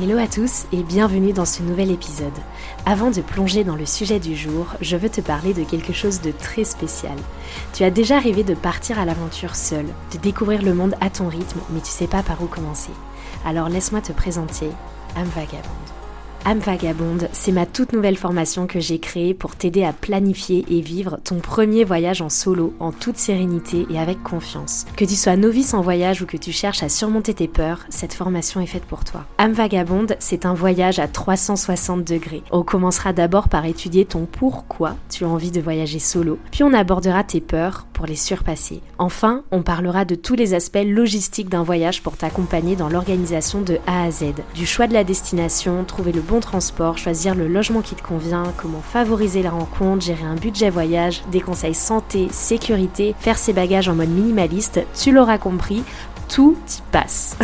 Hello à tous et bienvenue dans ce nouvel épisode. Avant de plonger dans le sujet du jour, je veux te parler de quelque chose de très spécial. Tu as déjà rêvé de partir à l'aventure seul, de découvrir le monde à ton rythme, mais tu sais pas par où commencer. Alors laisse-moi te présenter âme vagabonde. Âme vagabonde, c'est ma toute nouvelle formation que j'ai créée pour t'aider à planifier et vivre ton premier voyage en solo, en toute sérénité et avec confiance. Que tu sois novice en voyage ou que tu cherches à surmonter tes peurs, cette formation est faite pour toi. Âme vagabonde, c'est un voyage à 360 degrés. On commencera d'abord par étudier ton pourquoi tu as envie de voyager solo, puis on abordera tes peurs pour les surpasser. Enfin, on parlera de tous les aspects logistiques d'un voyage pour t'accompagner dans l'organisation de A à Z. Du choix de la destination, trouver le bon transport, choisir le logement qui te convient, comment favoriser la rencontre, gérer un budget voyage, des conseils santé, sécurité, faire ses bagages en mode minimaliste, tu l'auras compris, tout y passe.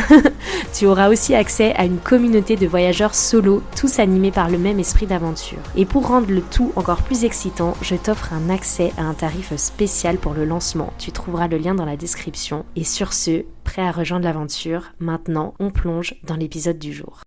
Tu auras aussi accès à une communauté de voyageurs solo, tous animés par le même esprit d'aventure. Et pour rendre le tout encore plus excitant, je t'offre un accès à un tarif spécial pour le lancement. Tu trouveras le lien dans la description. Et sur ce, prêt à rejoindre l'aventure, maintenant on plonge dans l'épisode du jour.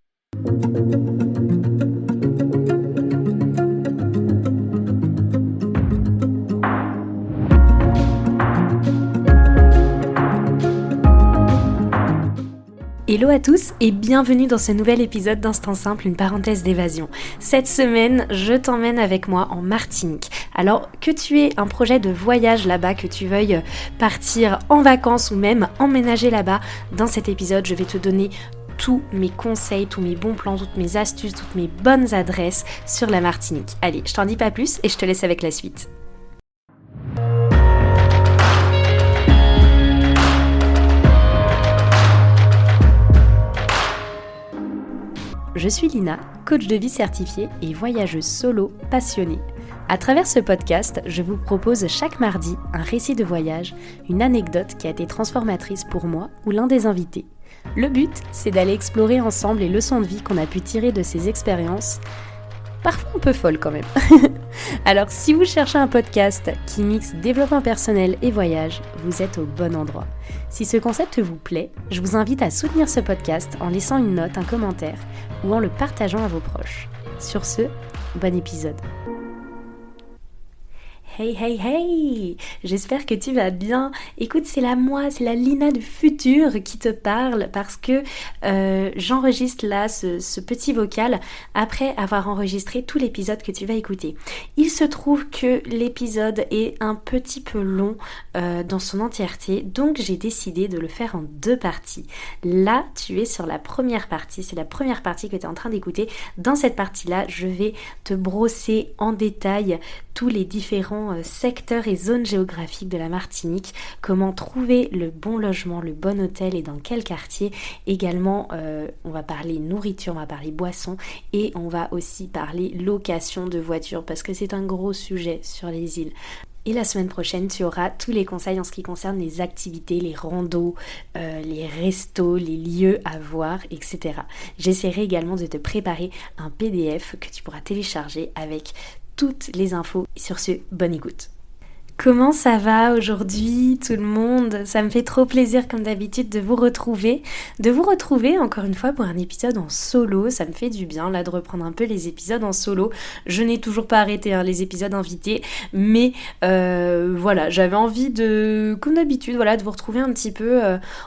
Hello à tous et bienvenue dans ce nouvel épisode d'Instant Simple, une parenthèse d'évasion. Cette semaine, je t'emmène avec moi en Martinique. Alors que tu aies un projet de voyage là-bas, que tu veuilles partir en vacances ou même emménager là-bas, dans cet épisode, je vais te donner tous mes conseils, tous mes bons plans, toutes mes astuces, toutes mes bonnes adresses sur la Martinique. Allez, je t'en dis pas plus et je te laisse avec la suite. Je suis Lina, coach de vie certifiée et voyageuse solo passionnée. À travers ce podcast, je vous propose chaque mardi un récit de voyage, une anecdote qui a été transformatrice pour moi ou l'un des invités. Le but, c'est d'aller explorer ensemble les leçons de vie qu'on a pu tirer de ces expériences, parfois un peu folles quand même. Alors si vous cherchez un podcast qui mixe développement personnel et voyage, vous êtes au bon endroit. Si ce concept vous plaît, je vous invite à soutenir ce podcast en laissant une note, un commentaire ou en le partageant à vos proches. Sur ce, bon épisode. Hey hey hey, j'espère que tu vas bien. Écoute, c'est la Lina du futur qui te parle parce que j'enregistre là ce petit vocal après avoir enregistré tout l'épisode que tu vas écouter. Il se trouve que l'épisode est un petit peu long dans son entièreté, donc j'ai décidé de le faire en deux parties. Là, tu es sur la première partie, c'est la première partie que tu es en train d'écouter. Dans cette partie-là, je vais te brosser en détail tous les différents secteurs et zones géographiques de la Martinique, comment trouver le bon logement, le bon hôtel et dans quel quartier. Également, on va parler nourriture, on va parler boissons et on va aussi parler location de voitures parce que c'est un gros sujet sur les îles. Et la semaine prochaine, tu auras tous les conseils en ce qui concerne les activités, les randos, les restos, les lieux à voir, etc. J'essaierai également de te préparer un PDF que tu pourras télécharger avec toutes les infos. Sur ce, bonne écoute. Comment ça va aujourd'hui tout le monde? Ça me fait trop plaisir comme d'habitude de vous retrouver encore une fois pour un épisode en solo. Ça me fait du bien là de reprendre un peu les épisodes en solo. Je n'ai toujours pas arrêté les épisodes invités, mais voilà, j'avais envie de, comme d'habitude, de vous retrouver un petit peu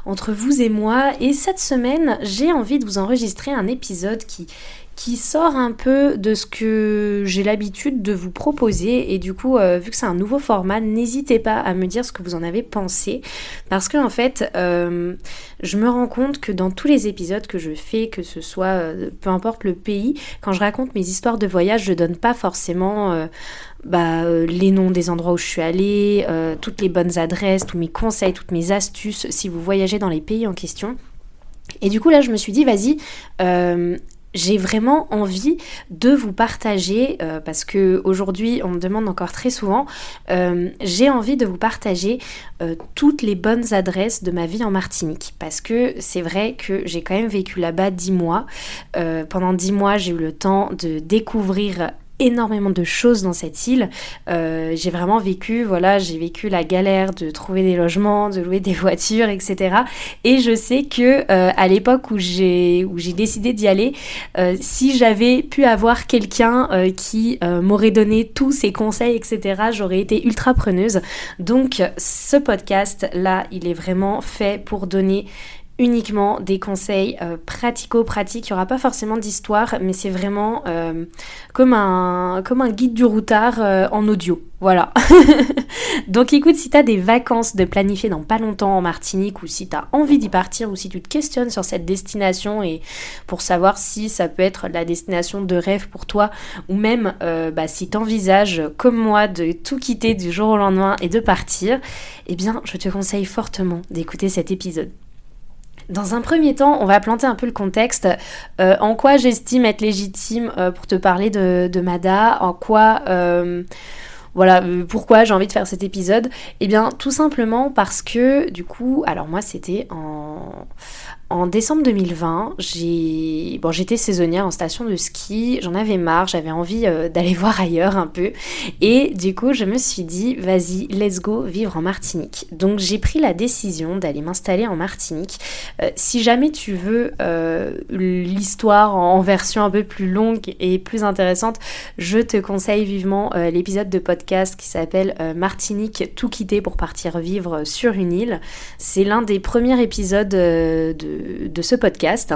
entre vous et moi. Et cette semaine, j'ai envie de vous enregistrer un épisode qui sort un peu de ce que j'ai l'habitude de vous proposer et du coup vu que c'est un nouveau format, n'hésitez pas à me dire ce que vous en avez pensé parce que en fait je me rends compte que dans tous les épisodes que je fais, que ce soit peu importe le pays, quand je raconte mes histoires de voyage, je donne pas forcément les noms des endroits où je suis allée, toutes les bonnes adresses, tous mes conseils, toutes mes astuces si vous voyagez dans les pays en question. Et du coup là je me suis dit vas-y, j'ai vraiment envie de vous partager, parce que aujourd'hui on me demande encore très souvent, j'ai envie de vous partager toutes les bonnes adresses de ma vie en Martinique, parce que c'est vrai que j'ai quand même vécu là-bas 10 mois. Pendant 10 mois j'ai eu le temps de découvrir énormément de choses dans cette île. J'ai vraiment vécu, j'ai vécu la galère de trouver des logements, de louer des voitures, etc. Et je sais que à l'époque où j'ai décidé d'y aller, si j'avais pu avoir quelqu'un qui m'aurait donné tous ses conseils, etc., j'aurais été ultra preneuse. Donc ce podcast-là, il est vraiment fait pour donner uniquement des conseils pratico-pratiques. Il n'y aura pas forcément d'histoire, mais c'est vraiment comme un guide du routard en audio. Voilà. Donc écoute, si tu as des vacances de planifier dans pas longtemps en Martinique, ou si tu as envie d'y partir, ou si tu te questionnes sur cette destination et pour savoir si ça peut être la destination de rêve pour toi, ou même si tu envisages comme moi de tout quitter du jour au lendemain et de partir, eh bien je te conseille fortement d'écouter cet épisode. Dans un premier temps, on va planter un peu le contexte. En quoi j'estime être légitime pour te parler de Mada, en quoi... pourquoi j'ai envie de faire cet épisode. Eh bien, tout simplement parce que, du coup, alors moi, c'était en décembre 2020, j'étais saisonnière en station de ski, j'en avais marre, j'avais envie d'aller voir ailleurs un peu, et du coup je me suis dit vas-y, let's go vivre en Martinique. Donc j'ai pris la décision d'aller m'installer en Martinique. Si jamais tu veux l'histoire en version un peu plus longue et plus intéressante, je te conseille vivement l'épisode de podcast qui s'appelle Martinique, tout quitter pour partir vivre sur une île. C'est l'un des premiers épisodes de ce podcast.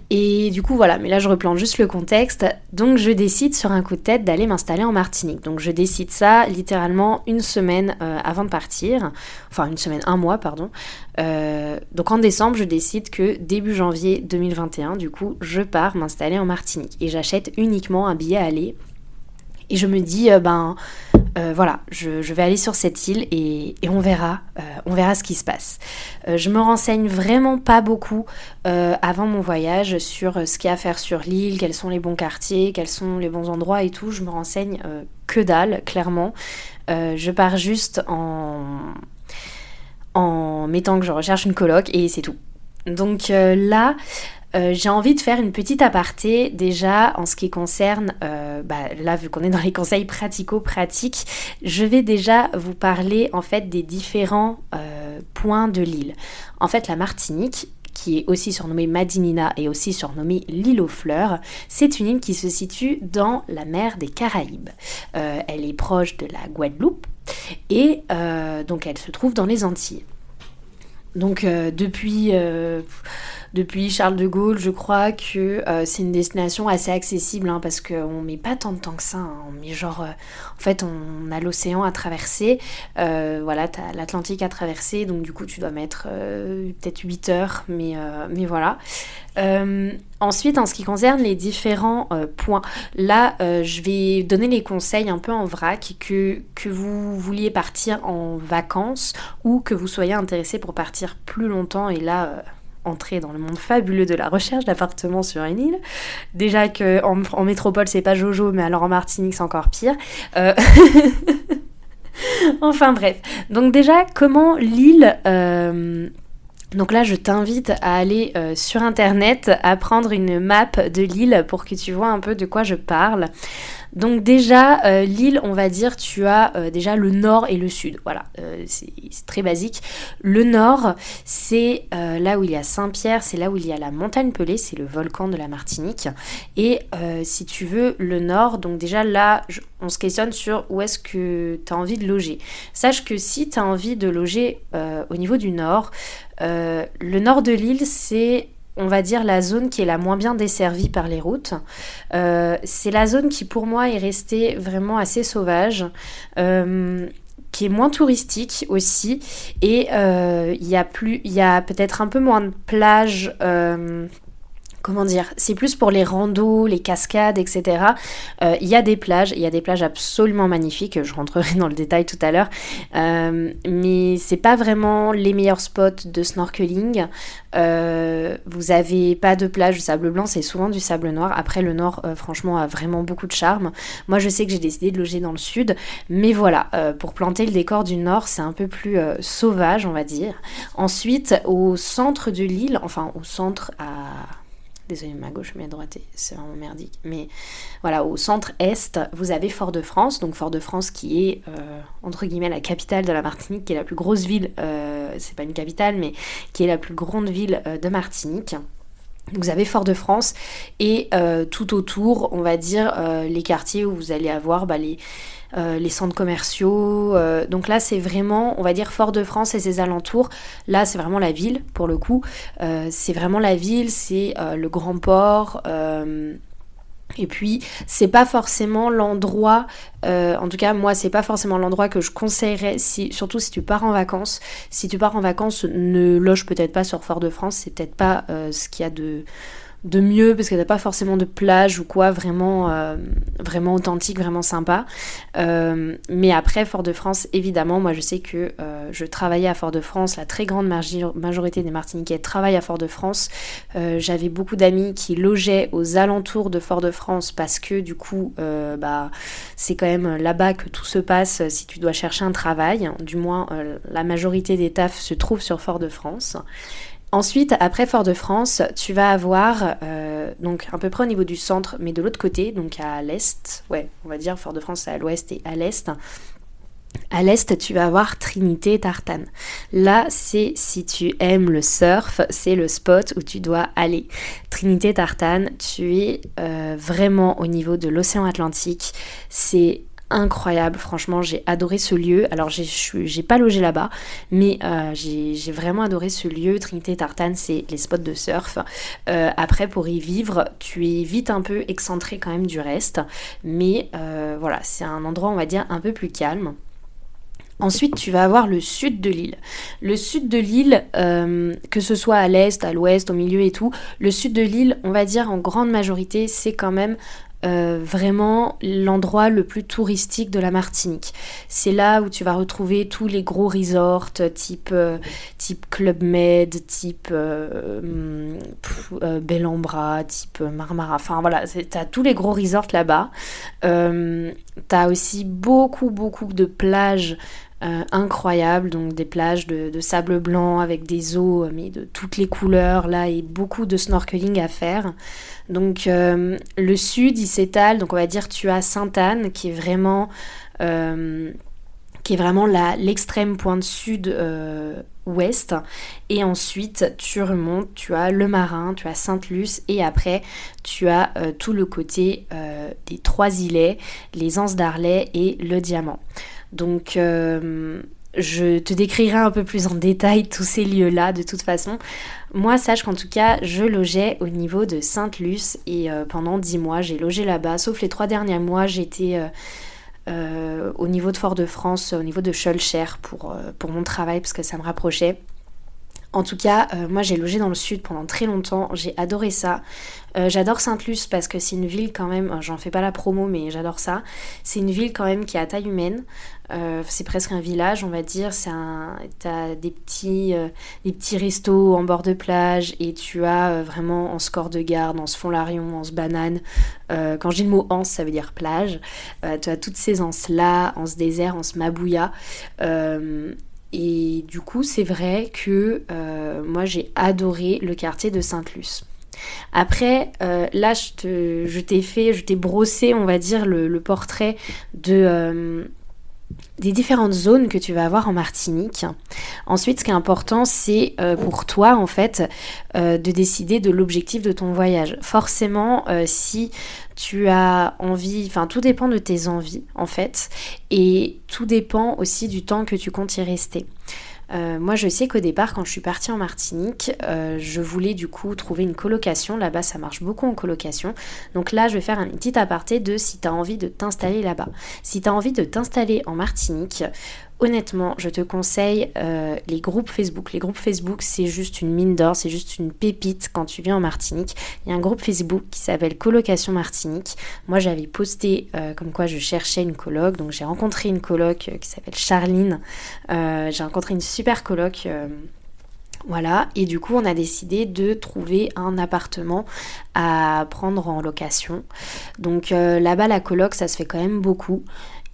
Et du coup voilà, mais là je replante juste le contexte. Donc je décide sur un coup de tête d'aller m'installer en Martinique. Donc je décide ça littéralement une semaine avant de partir. Enfin une semaine, un mois pardon. Donc en décembre je décide que début janvier 2021 du coup je pars m'installer en Martinique. Et j'achète uniquement un billet à aller. Et je me dis je vais aller sur cette île et on verra ce qui se passe. Je me renseigne vraiment pas beaucoup avant mon voyage sur ce qu'il y a à faire sur l'île, quels sont les bons quartiers, quels sont les bons endroits et tout. Je me renseigne que dalle, clairement. Je pars juste en mettant que je recherche une coloc et c'est tout. Donc là... j'ai envie de faire une petite aparté déjà en ce qui concerne, là vu qu'on est dans les conseils pratico-pratiques, je vais déjà vous parler en fait des différents points de l'île. En fait la Martinique, qui est aussi surnommée Madinina et aussi surnommée l'île aux fleurs, c'est une île qui se situe dans la mer des Caraïbes. Elle est proche de la Guadeloupe et donc elle se trouve dans les Antilles. Donc depuis Charles de Gaulle, je crois que c'est une destination assez accessible parce qu'on met pas tant de temps que ça. On met en fait, on a l'océan à traverser. T'as l'Atlantique à traverser. Donc du coup, tu dois mettre peut-être 8 heures. Mais voilà. Ensuite, en ce qui concerne les différents points, là, je vais donner les conseils un peu en vrac, que vous vouliez partir en vacances ou que vous soyez intéressé pour partir plus longtemps et là... entrer dans le monde fabuleux de la recherche d'appartements sur une île. Déjà qu'en métropole c'est pas Jojo, mais alors en Martinique c'est encore pire. Enfin bref. Donc déjà, comment l'île... Donc là, je t'invite à aller sur internet, à prendre une map de l'île pour que tu vois un peu de quoi je parle. Donc déjà, l'île, on va dire, tu as déjà le nord et le sud. Voilà, c'est très basique. Le nord, c'est là où il y a Saint-Pierre, c'est là où il y a la montagne Pelée, c'est le volcan de la Martinique. Et si tu veux, le nord, donc déjà là, on se questionne sur où est-ce que tu as envie de loger. Sache que si tu as envie de loger au niveau du nord, le nord de l'île, c'est... on va dire la zone qui est la moins bien desservie par les routes. C'est la zone qui pour moi est restée vraiment assez sauvage, qui est moins touristique aussi, et il y a peut-être un peu moins de plages. Comment dire, c'est plus pour les randos, les cascades, etc. Il y a des plages absolument magnifiques, je rentrerai dans le détail tout à l'heure, mais c'est pas vraiment les meilleurs spots de snorkeling. Vous avez pas de plage de sable blanc, c'est souvent du sable noir. Après le nord, franchement, a vraiment beaucoup de charme. Moi je sais que j'ai décidé de loger dans le sud, mais voilà, pour planter le décor du nord, c'est un peu plus sauvage, on va dire. Ensuite, au centre de l'île, enfin au centre à... désolée, ma gauche, ma droite, c'est vraiment merdique. Mais voilà, au centre-est, vous avez Fort-de-France. Donc Fort-de-France qui est, entre guillemets, la capitale de la Martinique, qui est la plus grosse ville, c'est pas une capitale, mais qui est la plus grande ville de Martinique. Vous avez Fort-de-France et tout autour, on va dire, les quartiers où vous allez avoir les centres commerciaux. Donc là, c'est vraiment, on va dire, Fort-de-France et ses alentours. Là, c'est vraiment la ville, pour le coup. C'est vraiment la ville, c'est le grand port. Et puis, c'est pas forcément l'endroit, en tout cas, moi, c'est pas forcément l'endroit que je conseillerais, surtout si tu pars en vacances. Si tu pars en vacances, ne loge peut-être pas sur Fort-de-France, c'est peut-être pas ce qu'il y a de mieux, parce que t'as pas forcément de plage ou quoi, vraiment authentique, vraiment sympa. Mais après, Fort-de-France, évidemment, moi je sais que je travaillais à Fort-de-France, la très grande majorité des Martiniquais travaillent à Fort-de-France. J'avais beaucoup d'amis qui logeaient aux alentours de Fort-de-France parce que du coup, c'est quand même là-bas que tout se passe si tu dois chercher un travail. Du moins, la majorité des tafs se trouvent sur Fort-de-France. Ensuite, après Fort-de-France, tu vas avoir, donc à peu près au niveau du centre, mais de l'autre côté, donc à l'est, ouais, on va dire Fort-de-France c'est à l'ouest et à l'est. À l'est, tu vas avoir Trinité-Tartane. Là, c'est si tu aimes le surf, c'est le spot où tu dois aller. Trinité-Tartane, tu es vraiment au niveau de l'océan Atlantique. C'est incroyable, franchement, j'ai adoré ce lieu. Alors, j'ai pas logé là-bas, mais j'ai vraiment adoré ce lieu. Trinité-Tartane, c'est les spots de surf. Après, pour y vivre, tu es vite un peu excentré quand même du reste, mais voilà, c'est un endroit, on va dire, un peu plus calme. Ensuite, tu vas avoir le sud de l'île. Le sud de l'île, que ce soit à l'est, à l'ouest, au milieu et tout, le sud de l'île, on va dire en grande majorité, c'est quand même vraiment l'endroit le plus touristique de la Martinique. C'est là où tu vas retrouver tous les gros resorts type Club Med, type Bellambra, type Marmara. Enfin voilà, t'as tous les gros resorts là-bas. T'as aussi beaucoup de plages incroyables, donc des plages de sable blanc avec des eaux mais de toutes les couleurs là et beaucoup de snorkeling à faire. Donc le sud il s'étale, donc on va dire tu as Sainte-Anne qui est vraiment l'extrême pointe sud ouest, et ensuite tu remontes, tu as le Marin, tu as Sainte-Luce, et après tu as tout le côté des trois îlets, les Anses d'Arlet et le Diamant. Donc je te décrirai un peu plus en détail tous ces lieux-là de toute façon. Moi, sache qu'en tout cas, je logeais au niveau de Sainte-Luce et pendant 10 mois, j'ai logé là-bas. Sauf les 3 derniers mois, j'étais au niveau de Fort-de-France, au niveau de Schœlcher pour mon travail parce que ça me rapprochait. En tout cas, moi j'ai logé dans le sud pendant très longtemps, j'ai adoré ça. J'adore Sainte-Luce parce que c'est une ville quand même, j'en fais pas la promo mais j'adore ça. C'est une ville quand même qui est à taille humaine, c'est presque un village on va dire. T'as des petits restos en bord de plage et tu as vraiment Anse Corps de Garde, Anse Font-Larion, Anse Banane. Quand je dis le mot Anse ça veut dire plage. Tu as toutes ces anses là, Anse Désert, Anse Mabouya. Et du coup, c'est vrai que moi, j'ai adoré le quartier de Sainte-Luce. Après, là, je t'ai brossé, on va dire, le portrait des différentes zones que tu vas avoir en Martinique. Ensuite, ce qui est important, c'est pour toi, en fait, de décider de l'objectif de ton voyage. Forcément, si tu as envie, enfin, tout dépend de tes envies, en fait, et tout dépend aussi du temps que tu comptes y rester. Moi je sais qu'au départ quand je suis partie en Martinique, je voulais du coup trouver une colocation. Là-bas ça marche beaucoup en colocation. Donc là je vais faire un petit aparté de si tu as envie de t'installer là-bas. Si tu as envie de t'installer en Martinique, honnêtement je te conseille les groupes Facebook. Les groupes Facebook c'est juste une mine d'or, c'est juste une pépite quand tu viens en Martinique. Il y a un groupe Facebook qui s'appelle Colocation Martinique. Moi j'avais posté comme quoi je cherchais une coloc, donc j'ai rencontré une coloc qui s'appelle Charline. J'ai rencontré une super coloc, voilà, et du coup on a décidé de trouver un appartement à prendre en location. Donc là-bas la coloc ça se fait quand même beaucoup.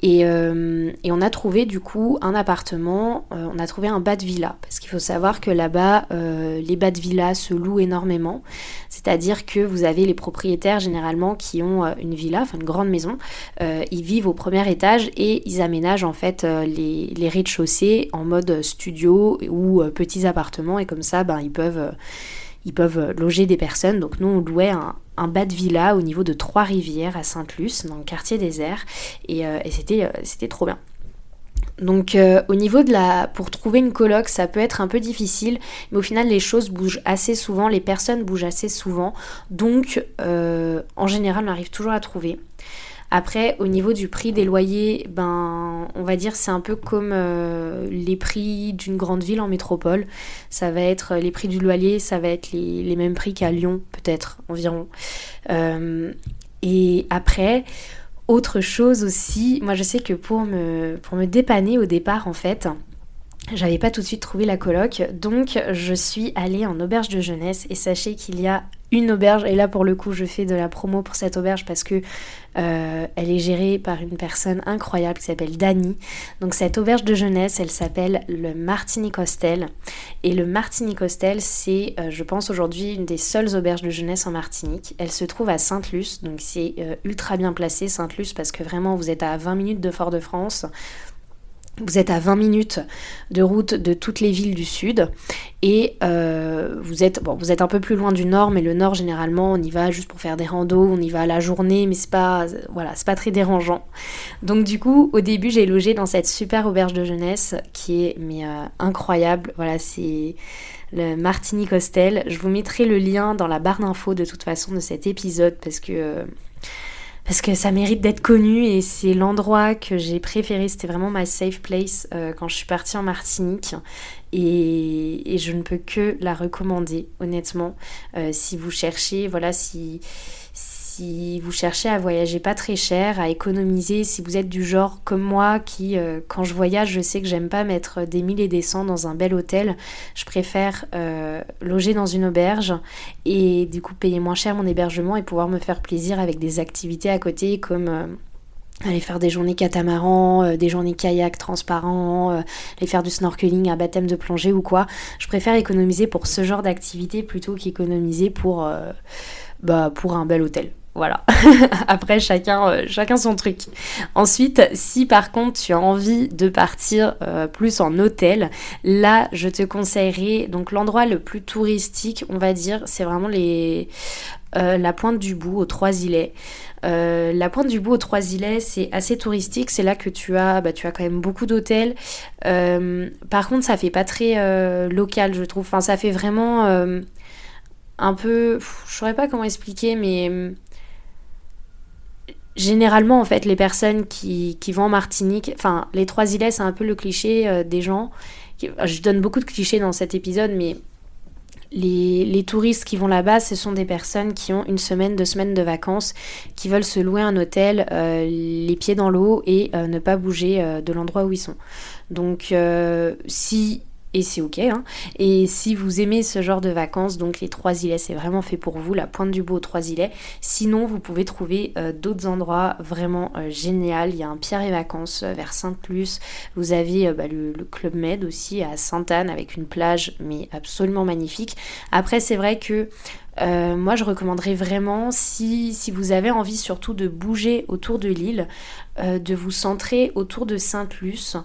Et on a trouvé du coup un appartement, on a trouvé un bas de villa, parce qu'il faut savoir que là-bas, les bas de villa se louent énormément, c'est-à-dire que vous avez les propriétaires généralement qui ont une villa, enfin une grande maison, ils vivent au premier étage et ils aménagent en fait les rez-de-chaussée en mode studio ou petits appartements, et comme ça ils peuvent loger des personnes. Donc nous on louait un bas de villa au niveau de Trois-Rivières à Sainte-Luce, dans le quartier désert, et c'était trop bien. Donc au niveau pour trouver une coloc, ça peut être un peu difficile, mais au final les choses bougent assez souvent, les personnes bougent assez souvent, donc en général on arrive toujours à trouver. Après, au niveau du prix des loyers, on va dire c'est un peu comme les prix d'une grande ville en métropole. Ça va être les prix du loyer, ça va être les mêmes prix qu'à Lyon, peut-être, environ. Et après, autre chose aussi, moi je sais que pour me dépanner au départ, en fait, j'avais pas tout de suite trouvé la coloc, donc je suis allée en auberge de jeunesse, et sachez qu'il y a une auberge, et là pour le coup je fais de la promo pour cette auberge parce que elle est gérée par une personne incroyable qui s'appelle Dani. Donc cette auberge de jeunesse, elle s'appelle le Martinique Hostel, et le Martinique Hostel c'est je pense aujourd'hui une des seules auberges de jeunesse en Martinique. Elle se trouve à Sainte-Luce, donc c'est ultra bien placé Sainte-Luce, parce que vraiment vous êtes à 20 minutes de Fort-de-France. Vous êtes à 20 minutes de route de toutes les villes du sud, et vous êtes un peu plus loin du nord, mais le nord généralement on y va juste pour faire des randos, on y va à la journée, mais c'est pas très dérangeant. Donc du coup au début j'ai logé dans cette super auberge de jeunesse qui est incroyable, voilà, c'est le Martinique Hostel. Je vous mettrai le lien dans la barre d'infos de toute façon de cet épisode, parce que ça mérite d'être connu, et c'est l'endroit que j'ai préféré, c'était vraiment ma safe place quand je suis partie en Martinique, et je ne peux que la recommander honnêtement. Si vous cherchez, si vous cherchez à voyager pas très cher, à économiser, si vous êtes du genre comme moi qui, quand je voyage, je sais que j'aime pas mettre des 1000 et des cents dans un bel hôtel, je préfère loger dans une auberge et du coup payer moins cher mon hébergement et pouvoir me faire plaisir avec des activités à côté comme aller faire des journées catamaran, des journées kayak transparent, aller faire du snorkeling, un baptême de plongée ou quoi. Je préfère économiser pour ce genre d'activité plutôt qu'économiser pour un bel hôtel. Voilà. Après, chacun son truc. Ensuite, si par contre tu as envie de partir plus en hôtel, là, je te conseillerais, donc l'endroit le plus touristique, on va dire, c'est vraiment la Pointe du Bout aux Trois-Îlets. La Pointe du Bout aux Trois-Îlets, c'est assez touristique, c'est là que tu as quand même beaucoup d'hôtels. Par contre, ça fait pas très local, je trouve. Enfin, ça fait vraiment un peu... Je saurais pas comment expliquer, mais... Généralement, en fait, les personnes qui vont en Martinique... Enfin, les Trois-Îlets, c'est un peu le cliché des gens. Je donne beaucoup de clichés dans cet épisode, mais... Les touristes qui vont là-bas, ce sont des personnes qui ont 1 semaine, 2 semaines de vacances, qui veulent se louer un hôtel, les pieds dans l'eau, et ne pas bouger de l'endroit où ils sont. Donc, et c'est ok, hein. Et si vous aimez ce genre de vacances, donc les Trois-Îlets, c'est vraiment fait pour vous, la Pointe du Bout aux Trois-Îlets. Sinon, vous pouvez trouver d'autres endroits vraiment géniaux. Il y a un Pierre et Vacances vers Sainte-Luce. Vous avez le Club Med aussi à Sainte-Anne avec une plage, mais absolument magnifique. Après, c'est vrai que moi je recommanderais vraiment, si vous avez envie surtout de bouger autour de l'île, de vous centrer autour de Sainte-Luce.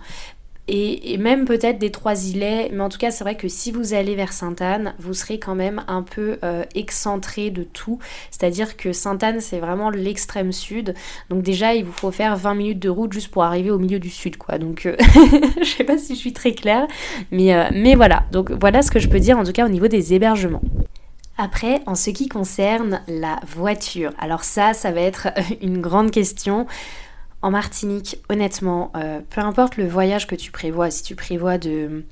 Et même peut-être des Trois-Îlets, mais en tout cas c'est vrai que si vous allez vers Sainte-Anne, vous serez quand même un peu excentré de tout, c'est-à-dire que Sainte-Anne c'est vraiment l'extrême sud, donc déjà il vous faut faire 20 minutes de route juste pour arriver au milieu du sud, quoi. Donc je sais pas si je suis très claire, mais voilà, donc voilà ce que je peux dire en tout cas au niveau des hébergements. Après, en ce qui concerne la voiture, alors ça va être une grande question. En Martinique, honnêtement, peu importe le voyage que tu prévois, si tu prévois de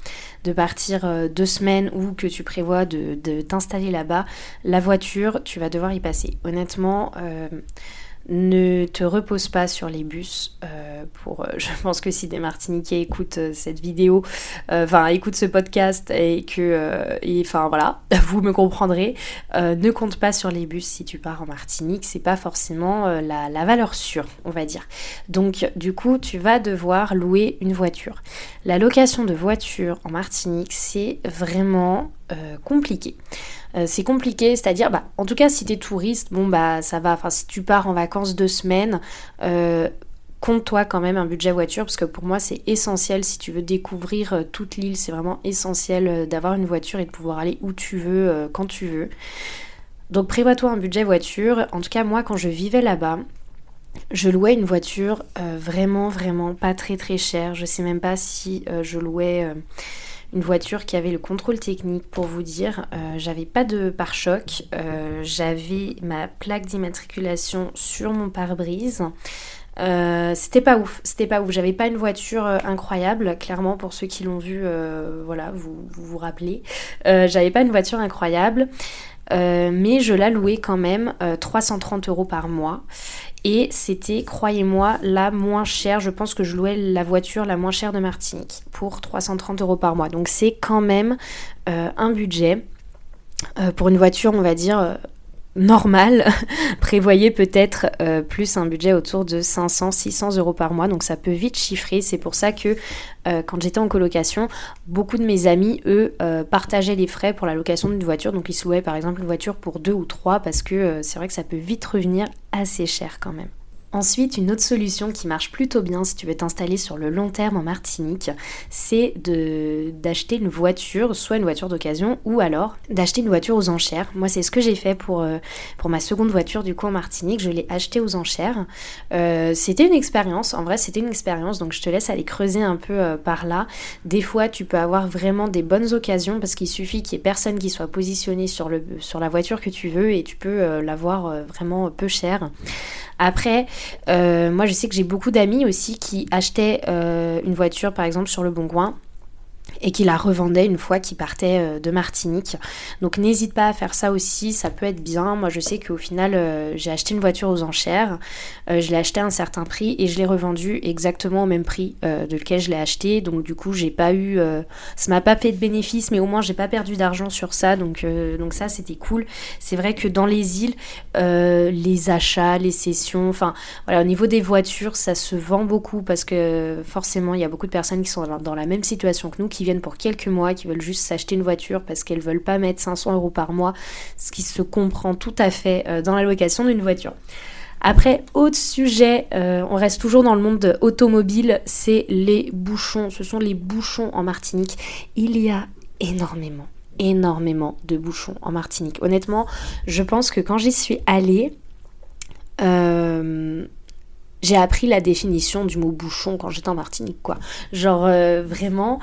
partir 2 semaines ou que tu prévois de t'installer là-bas, la voiture, tu vas devoir y passer. Honnêtement, ne te repose pas sur les bus. Je pense que si des Martiniquais écoutent cette vidéo, écoutent ce podcast et voilà, vous me comprendrez. Ne compte pas sur les bus si tu pars en Martinique, c'est pas forcément la valeur sûre, on va dire. Donc du coup, tu vas devoir louer une voiture. La location de voiture en Martinique, c'est vraiment compliqué. C'est compliqué, c'est-à-dire, en tout cas, si t'es touriste, ça va. Enfin, si tu pars en vacances 2 semaines, compte-toi quand même un budget voiture, parce que pour moi, c'est essentiel si tu veux découvrir toute l'île. C'est vraiment essentiel d'avoir une voiture et de pouvoir aller où tu veux, quand tu veux. Donc, prévois-toi un budget voiture. En tout cas, moi, quand je vivais là-bas, je louais une voiture vraiment, vraiment pas très, très chère. Je sais même pas si je louais... une voiture qui avait le contrôle technique, pour vous dire. J'avais pas de pare-choc, j'avais ma plaque d'immatriculation sur mon pare-brise. C'était pas ouf, j'avais pas une voiture incroyable, clairement pour ceux qui l'ont vu, vous rappelez. J'avais pas une voiture incroyable, mais je la louais quand même 330 € par mois. Et c'était, croyez-moi, la moins chère. Je pense que je louais la voiture la moins chère de Martinique pour 330 € par mois. Donc c'est quand même un budget. Pour une voiture, on va dire, normale. Prévoyez peut-être plus un budget autour de 500-600 € par mois. Donc ça peut vite chiffrer. C'est pour ça que quand j'étais en colocation, beaucoup de mes amis, eux, partageaient les frais pour la location d'une voiture. Donc ils se louaient par exemple une voiture pour 2 ou 3 parce que c'est vrai que ça peut vite revenir assez cher quand même. Ensuite, une autre solution qui marche plutôt bien si tu veux t'installer sur le long terme en Martinique, c'est d'acheter une voiture, soit une voiture d'occasion, ou alors d'acheter une voiture aux enchères. Moi, c'est ce que j'ai fait pour ma seconde voiture du coup en Martinique, je l'ai achetée aux enchères. C'était une expérience, en vrai c'était une expérience, donc je te laisse aller creuser un peu par là. Des fois, tu peux avoir vraiment des bonnes occasions parce qu'il suffit qu'il y ait personne qui soit positionné sur la voiture que tu veux et tu peux l'avoir vraiment peu cher. Après, moi je sais que j'ai beaucoup d'amis aussi qui achetaient une voiture par exemple sur le Bon Coin et qui la revendaient une fois qu'ils partaient de Martinique. Donc n'hésite pas à faire ça aussi, ça peut être bien. Moi je sais qu'au final j'ai acheté une voiture aux enchères, je l'ai achetée à un certain prix et je l'ai revendue exactement au même prix de lequel je l'ai achetée. Donc du coup j'ai pas eu, ça m'a pas fait de bénéfice, mais au moins j'ai pas perdu d'argent sur ça, donc ça c'était cool. C'est vrai que dans les îles, les achats, les cessions, enfin voilà, au niveau des voitures ça se vend beaucoup parce que forcément il y a beaucoup de personnes qui sont dans la même situation que nous, qui viennent pour quelques mois, qui veulent juste s'acheter une voiture parce qu'elles veulent pas mettre 500 € par mois, ce qui se comprend tout à fait dans la location d'une voiture. Après, autre sujet, on reste toujours dans le monde automobile, c'est les bouchons. Ce sont les bouchons en Martinique. Il y a énormément de bouchons en Martinique. Honnêtement, je pense que quand j'y suis allée, j'ai appris la définition du mot bouchon quand j'étais en Martinique, quoi. Genre vraiment,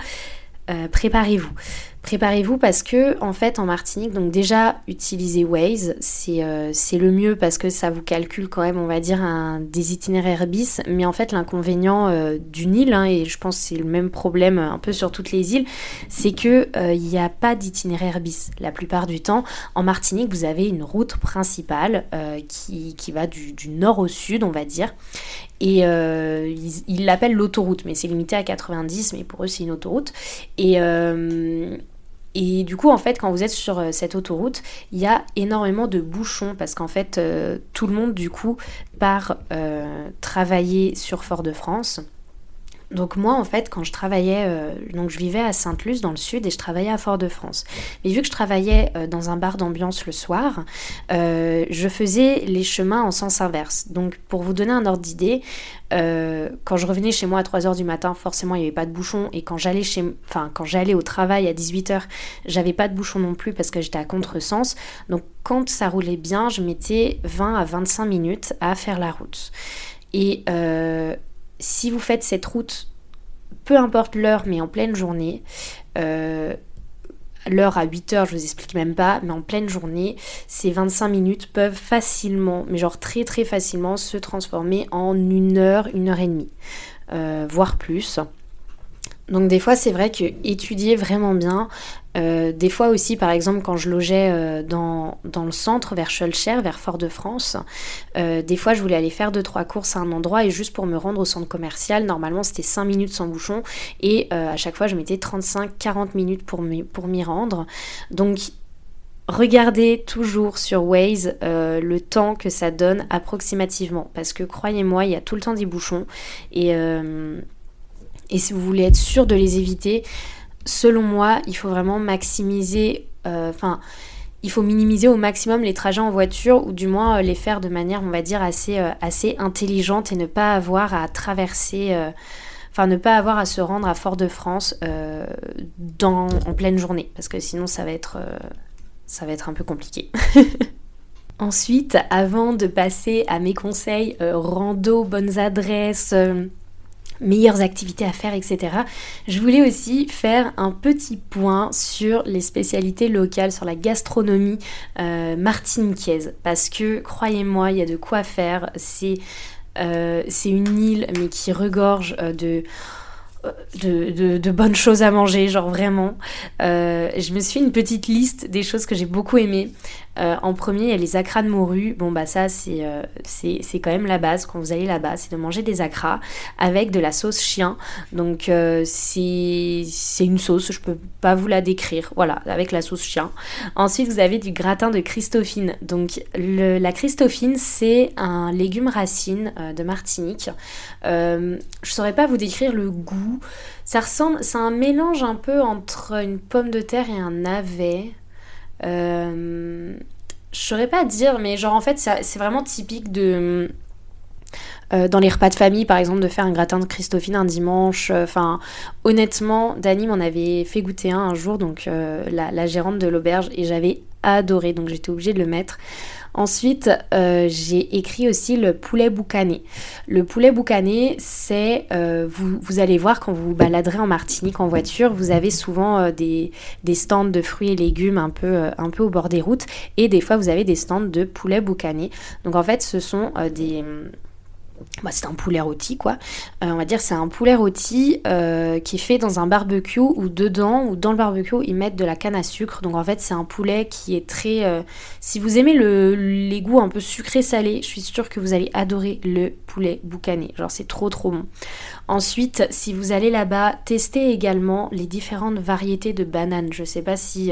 préparez-vous parce que en fait en Martinique, donc déjà utilisez Waze, c'est le mieux parce que ça vous calcule quand même, on va dire, des itinéraires bis, mais en fait l'inconvénient d'une île, et je pense que c'est le même problème un peu sur toutes les îles, c'est que il n'y a pas d'itinéraire bis la plupart du temps. En Martinique vous avez une route principale qui va du nord au sud, on va dire, et ils l'appellent l'autoroute, mais c'est limité à 90, mais pour eux c'est une autoroute. Et du coup, en fait, quand vous êtes sur cette autoroute, il y a énormément de bouchons parce qu'en fait, tout le monde, du coup, part travailler sur Fort-de-France. Donc moi en fait quand je travaillais, donc je vivais à Sainte-Luce dans le sud et je travaillais à Fort-de-France. Mais vu que je travaillais dans un bar d'ambiance le soir, je faisais les chemins en sens inverse. Donc pour vous donner un ordre d'idée, quand je revenais chez moi à 3h du matin, forcément il n'y avait pas de bouchon, et quand j'allais au travail à 18h, j'avais pas de bouchon non plus parce que j'étais à contresens. Donc quand ça roulait bien, je mettais 20 à 25 minutes à faire la route. Et si vous faites cette route, peu importe l'heure, mais en pleine journée, l'heure à 8h, je vous explique même pas, mais en pleine journée, ces 25 minutes peuvent facilement, mais genre très très facilement, se transformer en 1 heure, 1 heure et demie, voire plus. Donc des fois c'est vrai que étudier vraiment bien, des fois aussi par exemple quand je logeais dans le centre vers Schœlcher, vers Fort-de-France, des fois je voulais aller faire 2-3 courses à un endroit et juste pour me rendre au centre commercial, normalement c'était 5 minutes sans bouchon et à chaque fois je mettais 35-40 minutes pour m'y rendre. Donc regardez toujours sur Waze le temps que ça donne approximativement parce que croyez-moi il y a tout le temps des bouchons et si vous voulez être sûr de les éviter, selon moi, il faut vraiment maximiser, il faut minimiser au maximum les trajets en voiture ou du moins les faire de manière, on va dire, assez intelligente et ne pas avoir à traverser, ne pas avoir à se rendre à Fort-de-France en pleine journée parce que sinon ça va être un peu compliqué. Ensuite, avant de passer à mes conseils rando, bonnes adresses, meilleures activités à faire, etc. Je voulais aussi faire un petit point sur les spécialités locales, sur la gastronomie martiniquaise, parce que croyez-moi, il y a de quoi faire. C'est une île, mais qui regorge de bonnes choses à manger, genre vraiment. Je me suis fait une petite liste des choses que j'ai beaucoup aimées. En premier, il y a les acras de morue. Bon bah ça c'est quand même la base quand vous allez là-bas, c'est de manger des acras avec de la sauce chien. Donc c'est une sauce, je peux pas vous la décrire. Voilà, avec la sauce chien. Ensuite, vous avez du gratin de Christophine. Donc la Christophine, c'est un légume racine de Martinique. Je saurais pas vous décrire le goût. C'est un mélange un peu entre une pomme de terre et un navet. Je saurais pas dire, mais genre en fait c'est vraiment typique de dans les repas de famille par exemple de faire un gratin de Christophine un dimanche. Honnêtement Dani m'en avait fait goûter un jour, donc la gérante de l'auberge, et j'avais adoré, donc j'étais obligée de le mettre. Ensuite, j'ai écrit aussi le poulet boucané. Le poulet boucané, c'est, vous allez voir quand vous vous baladerez en Martinique en voiture, vous avez souvent des stands de fruits et légumes un peu au bord des routes, et des fois vous avez des stands de poulet boucané. Donc en fait, ce sont c'est un poulet rôti quoi. On va dire c'est un poulet rôti qui est fait dans un barbecue où dans le barbecue ils mettent de la canne à sucre. Donc en fait c'est un poulet qui est très... si vous aimez les goûts un peu sucré-salé, je suis sûre que vous allez adorer le poulet boucané. Genre c'est trop trop bon. Ensuite, si vous allez là-bas, testez également les différentes variétés de bananes. Je sais pas si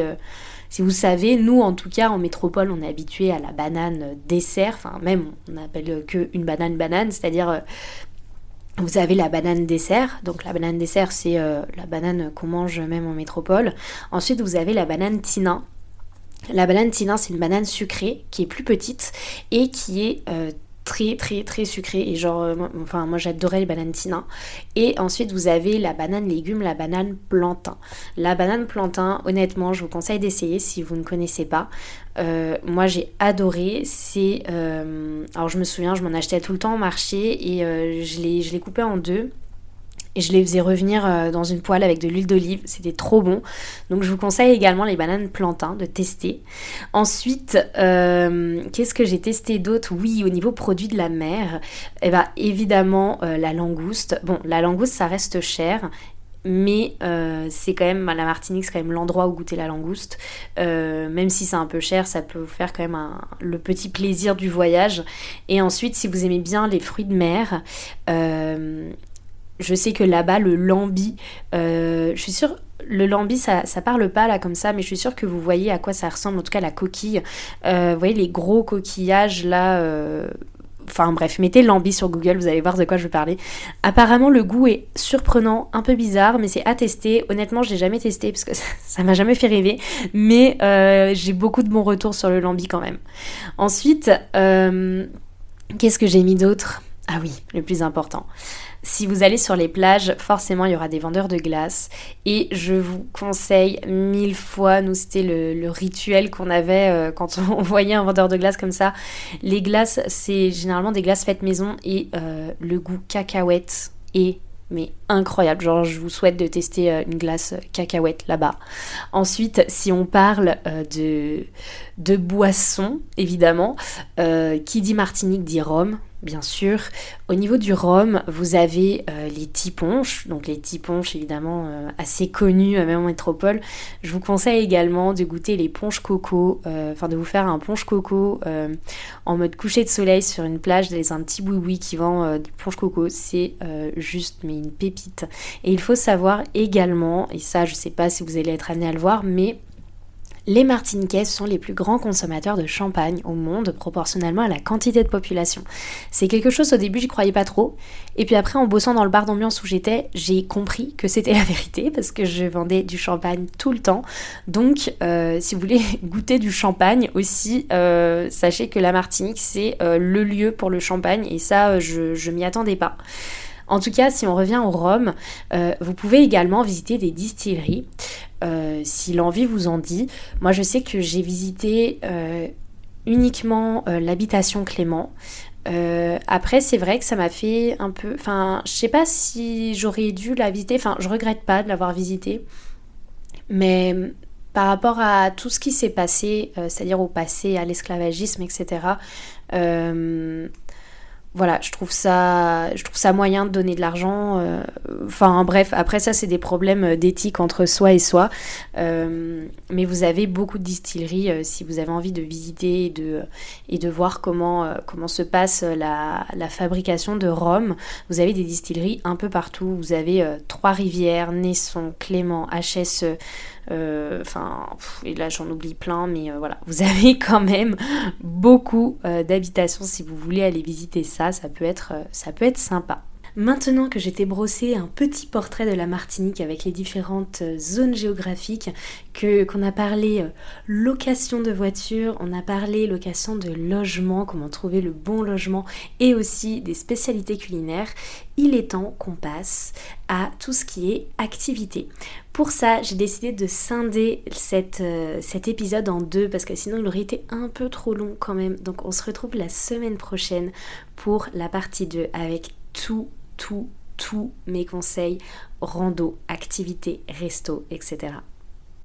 vous savez, nous en tout cas en métropole on est habitué à la banane dessert, enfin même on n'appelle que une banane, c'est-à-dire vous avez la banane dessert, donc la banane dessert c'est la banane qu'on mange même en métropole. Ensuite vous avez la banane tina. La banane tina c'est une banane sucrée qui est plus petite et qui est très très très sucré, et genre moi j'adorais les bananes tina. Et ensuite vous avez la banane légume, la banane plantain. La banane plantain, honnêtement je vous conseille d'essayer si vous ne connaissez pas. Moi j'ai adoré. C'est alors je me souviens, je m'en achetais tout le temps au marché et je l'ai coupé en deux et je les faisais revenir dans une poêle avec de l'huile d'olive, c'était trop bon. Donc je vous conseille également les bananes plantain de tester. Ensuite, qu'est-ce que j'ai testé d'autre? Oui, au niveau produits de la mer, évidemment la langouste. Bon, la langouste ça reste cher, mais c'est quand même, la Martinique c'est quand même l'endroit où goûter la langouste. Même si c'est un peu cher, ça peut vous faire quand même le petit plaisir du voyage. Et ensuite, si vous aimez bien les fruits de mer, je sais que là-bas, le lambi, je suis sûre, le lambi, ça parle pas là comme ça, mais je suis sûre que vous voyez à quoi ça ressemble, en tout cas la coquille. Vous voyez les gros coquillages là. Enfin bref, mettez lambi sur Google, vous allez voir de quoi je veux parler. Apparemment, le goût est surprenant, un peu bizarre, mais c'est à tester. Honnêtement, je l'ai jamais testé parce que ça m'a jamais fait rêver, mais j'ai beaucoup de bons retours sur le lambi quand même. Ensuite, qu'est-ce que j'ai mis d'autre? Ah oui, le plus important. Si vous allez sur les plages, forcément il y aura des vendeurs de glace et je vous conseille 1000 fois, nous c'était le rituel qu'on avait quand on voyait un vendeur de glace comme ça. Les glaces, c'est généralement des glaces faites maison et le goût cacahuète est mais incroyable. Genre je vous souhaite de tester une glace cacahuète là-bas. Ensuite, si on parle de boissons, évidemment, qui dit Martinique dit rhum. bien sûr. Au niveau du rhum, vous avez les tiponches, donc les tiponches évidemment assez connus même en métropole. Je vous conseille également de goûter les ponches coco, de vous faire un punch coco en mode coucher de soleil sur une plage dans un petit boui-boui qui vend du punch coco. C'est juste mais une pépite. Et il faut savoir également, et ça je sais pas si vous allez être amené à le voir, mais les Martiniquais sont les plus grands consommateurs de champagne au monde proportionnellement à la quantité de population. C'est quelque chose, au début j'y croyais pas trop, et puis après en bossant dans le bar d'ambiance où j'étais, j'ai compris que c'était la vérité parce que je vendais du champagne tout le temps. Donc si vous voulez goûter du champagne aussi, sachez que la Martinique c'est le lieu pour le champagne, et ça je m'y attendais pas. En tout cas, si on revient au rhum, vous pouvez également visiter des distilleries, si l'envie vous en dit. Moi, je sais que j'ai visité uniquement l'habitation Clément. Après, c'est vrai que ça m'a fait un peu... Enfin, je sais pas si j'aurais dû la visiter. Enfin, je regrette pas de l'avoir visitée. Mais par rapport à tout ce qui s'est passé, c'est-à-dire au passé, à l'esclavagisme, etc., voilà, je trouve ça moyen de donner de l'argent. Bref, après ça, c'est des problèmes d'éthique entre soi et soi. Mais vous avez beaucoup de distilleries si vous avez envie de visiter et de voir comment se passe la fabrication de rhum. Vous avez des distilleries un peu partout. Vous avez Trois-Rivières, Naisson, Clément, HS... et là j'en oublie plein, mais voilà, vous avez quand même beaucoup d'habitations si vous voulez aller visiter ça, ça peut être sympa. Maintenant que j'ai brossé un petit portrait de la Martinique avec les différentes zones géographiques, qu'on a parlé location de voiture, on a parlé location de logement, comment trouver le bon logement et aussi des spécialités culinaires, il est temps qu'on passe à tout ce qui est activité. Pour ça, j'ai décidé de scinder cet épisode en deux parce que sinon il aurait été un peu trop long quand même. Donc on se retrouve la semaine prochaine pour la partie 2 avec tous mes conseils, rando, activités, resto, etc.